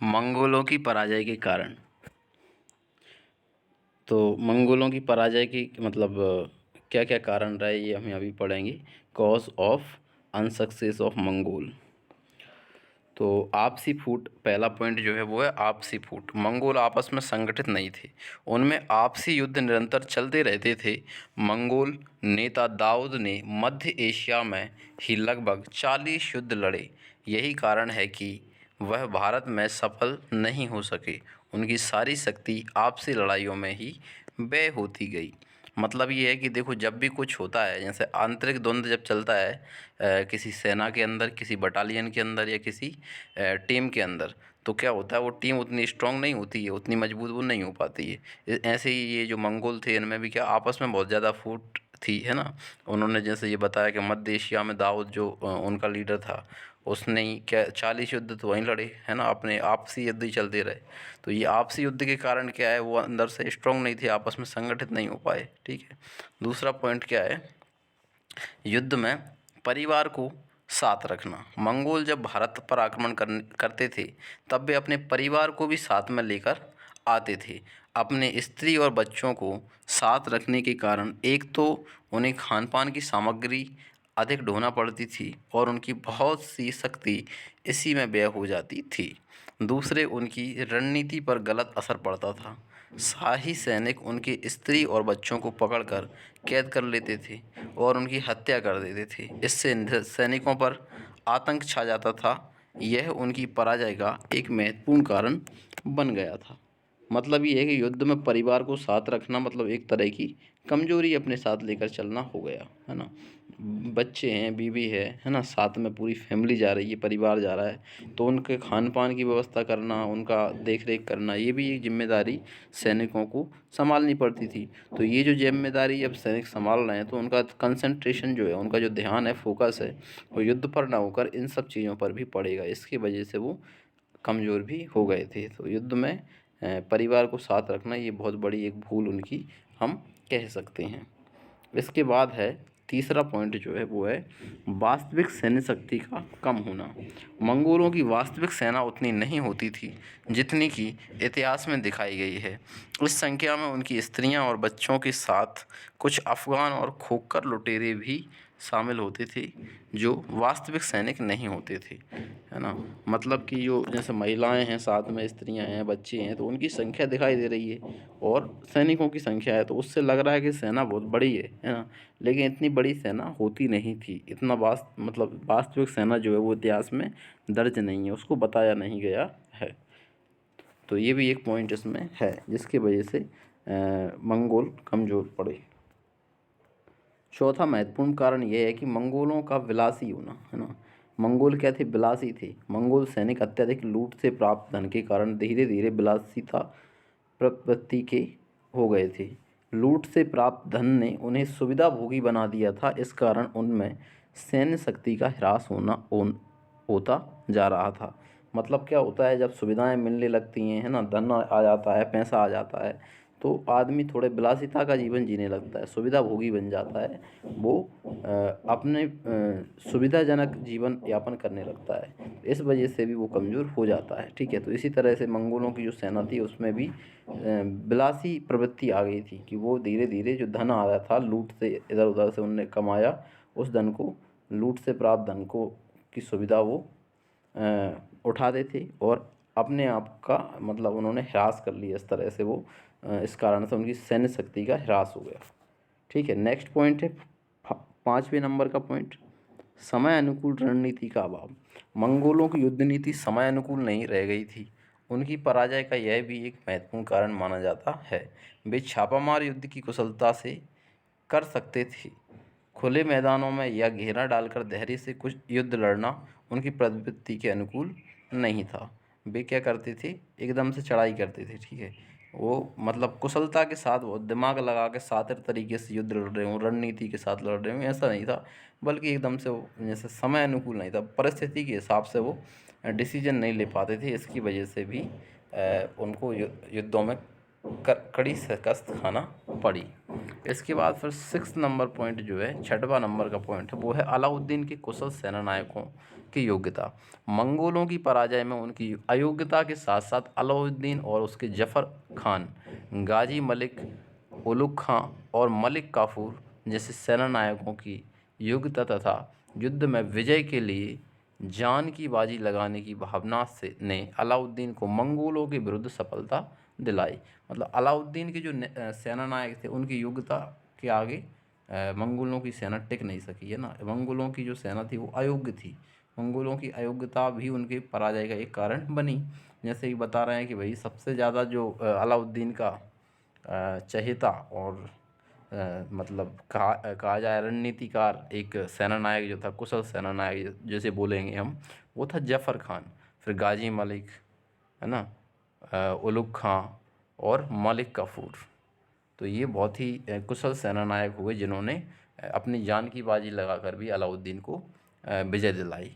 मंगोलों की पराजय के कारण। तो मंगोलों की पराजय की मतलब क्या क्या कारण रहे ये हम अभी पढ़ेंगे। Cause of unsuccess of Mongol. तो आपसी फूट, पहला पॉइंट जो है वो है आपसी फूट। मंगोल आपस में संगठित नहीं थे, उनमें आपसी युद्ध निरंतर चलते रहते थे। मंगोल नेता दाऊद ने मध्य एशिया में ही लगभग 40 युद्ध लड़े। यही कारण है कि वह भारत में सफल नहीं हो सके। उनकी सारी शक्ति आपसी लड़ाइयों में ही व्यय होती गई। मतलब ये है कि देखो, जब भी कुछ होता है, जैसे आंतरिक द्वंद्व जब चलता है किसी सेना के अंदर, किसी बटालियन के अंदर या किसी टीम के अंदर, तो क्या होता है, वो टीम उतनी स्ट्रांग नहीं होती है, उतनी मजबूत वो नहीं हो पाती है। ऐसे ही ये जो मंगोल थे, इनमें भी क्या आपस में बहुत ज़्यादा फूट थी, है ना। उन्होंने जैसे ये बताया कि मध्य एशिया में दाऊद जो उनका लीडर था, उसने ही क्या 40 युद्ध तो वहीं लड़े, है ना, अपने आपसी युद्ध ही चलते रहे। तो ये आपसी युद्ध के कारण क्या है, वो अंदर से स्ट्रांग नहीं थे, आपस में संगठित नहीं हो पाए। ठीक है। दूसरा पॉइंट क्या है, युद्ध में परिवार को साथ रखना। मंगोल जब भारत पर आक्रमण करते थे, तब वे अपने परिवार को भी साथ में लेकर आते थे। अपने स्त्री और बच्चों को साथ रखने के कारण एक तो उन्हें खान पान की सामग्री अधिक ढोना पड़ती थी और उनकी बहुत सी शक्ति इसी में व्यय हो जाती थी। दूसरे, उनकी रणनीति पर गलत असर पड़ता था। शाही सैनिक उनके स्त्री और बच्चों को पकड़कर कैद कर लेते थे और उनकी हत्या कर देते थे। इससे सैनिकों पर आतंक छा जाता था। यह उनकी पराजय का एक महत्वपूर्ण कारण बन गया था। मतलब ये है कि युद्ध में परिवार को साथ रखना मतलब एक तरह की कमजोरी अपने साथ लेकर चलना हो गया, है ना। बच्चे हैं, बीवी है ना, साथ में पूरी फैमिली जा रही है, परिवार जा रहा है, तो उनके खान पान की व्यवस्था करना, उनका देख रेख करना, ये भी एक जिम्मेदारी सैनिकों को संभालनी पड़ती थी। तो ये जो जिम्मेदारी अब सैनिक संभाल रहे हैं, तो उनका कंसंट्रेशन जो है, उनका जो ध्यान है, फोकस है, वो युद्ध पर ना होकर इन सब चीज़ों पर भी पड़ेगा। इसकी वजह से वो कमज़ोर भी हो गए थे। तो युद्ध में परिवार को साथ रखना ये बहुत बड़ी एक भूल उनकी हम कह सकते हैं। इसके बाद है तीसरा पॉइंट जो है वो है वास्तविक सैन्य शक्ति का कम होना। मंगोलों की वास्तविक सेना उतनी नहीं होती थी जितनी कि इतिहास में दिखाई गई है। इस संख्या में उनकी स्त्रियां और बच्चों के साथ कुछ अफ़गान और खोखर लुटेरे भी शामिल होते थे, जो वास्तविक सैनिक नहीं होते थे, है ना। मतलब कि जो जैसे महिलाएं हैं, साथ में स्त्रियां हैं, बच्चे हैं, तो उनकी संख्या दिखाई दे रही है और सैनिकों की संख्या है, तो उससे लग रहा है कि सेना बहुत बड़ी है ना। लेकिन इतनी बड़ी सेना होती नहीं थी। इतना मतलब वास्तविक सेना जो है वो इतिहास में दर्ज नहीं है, उसको बताया नहीं गया है। तो ये भी एक पॉइंट इसमें है जिसकी वजह से मंगोल कमज़ोर पड़े। चौथा महत्वपूर्ण कारण यह है कि मंगोलों का विलासी होना, है ना। मंगोल क्या थे, विलासी थे। मंगोल सैनिक अत्यधिक लूट से प्राप्त धन के कारण धीरे धीरे विलासिता प्रवृत्ति के हो गए थे। लूट से प्राप्त धन ने उन्हें सुविधा भोगी बना दिया था। इस कारण उनमें सैन्य शक्ति का ह्रास होता जा रहा था। मतलब क्या होता है, जब सुविधाएं मिलने लगती हैं, है ना, धन आ जाता है, पैसा आ जाता है, तो आदमी थोड़े विलासिता का जीवन जीने लगता है, सुविधा भोगी बन जाता है। वो अपने सुविधाजनक जीवन यापन करने लगता है। इस वजह से भी वो कमज़ोर हो जाता है। ठीक है। तो इसी तरह से मंगोलों की जो सेना थी उसमें भी विलासी प्रवृत्ति आ गई थी कि वो धीरे धीरे जो धन आ रहा था लूट से, इधर उधर से उनने कमाया, उस धन को, लूट से प्राप्त धन को की सुविधा वो उठाते थे और अपने आप का मतलब उन्होंने ह्रास कर लिया। इस तरह से वो इस कारण से उनकी सैन्य शक्ति का ह्रास हो गया। ठीक है। नेक्स्ट पॉइंट है 5वें नंबर का पॉइंट, समय अनुकूल रणनीति का अभाव। मंगोलों की युद्ध नीति समय अनुकूल नहीं रह गई थी। उनकी पराजय का यह भी एक महत्वपूर्ण कारण माना जाता है। वे छापामार युद्ध की कुशलता से कर सकते थे। खुले मैदानों में या घेरा डालकर धैर्य से कुछ युद्ध लड़ना उनकी प्रवृत्ति के अनुकूल नहीं था। वे क्या करते थे, एकदम से चढ़ाई करते थे। ठीक है। वो मतलब कुशलता के साथ, वो दिमाग लगा के शातिर तरीके से युद्ध लड़ रहे हों, रणनीति के साथ लड़ रहे हों, ऐसा नहीं था। बल्कि एकदम से वो जैसे समय अनुकूल नहीं था, परिस्थिति के हिसाब से वो डिसीजन नहीं ले पाते थे। इसकी वजह से भी उनको युद्धों में कड़ी शिकस्त खाना पड़ी। इसके बाद फिर 6 नंबर पॉइंट जो है, 6वां नंबर का पॉइंट है, वो है अलाउद्दीन के कुशल सेनानायकों की योग्यता। मंगोलों की पराजय में उनकी अयोग्यता के साथ साथ अलाउद्दीन और उसके जफर खान, गाजी मलिक, उलुग खां और मलिक काफूर जैसे सेनानायकों की योग्यता तथा युद्ध में विजय के लिए जान की बाजी लगाने की भावना से ने अलाउद्दीन को मंगोलों के विरुद्ध सफलता दिलाई। मतलब अलाउद्दीन के जो सेनानायक थे, उनकी योग्यता के आगे मंगोलों की सेना टिक नहीं सकी, है ना। मंगोलों की जो सेना थी वो अयोग्य थी। मंगोलों की अयोग्यता भी उनके पराजय का एक कारण बनी। जैसे कि बता रहे हैं कि भाई सबसे ज़्यादा जो अलाउद्दीन का चहेता और मतलब कहा जाए रणनीतिकार एक सेनानायक जो था, कुशल सेनानायक जैसे बोलेंगे हम, वो था जफ़र खान। फिर गाजी मलिक, है ना, उलुग खां और मलिक काफूर। तो ये बहुत ही कुशल सेनानायक हुए जिन्होंने अपनी जान की बाजी लगाकर भी अलाउद्दीन को विजय दिलाई।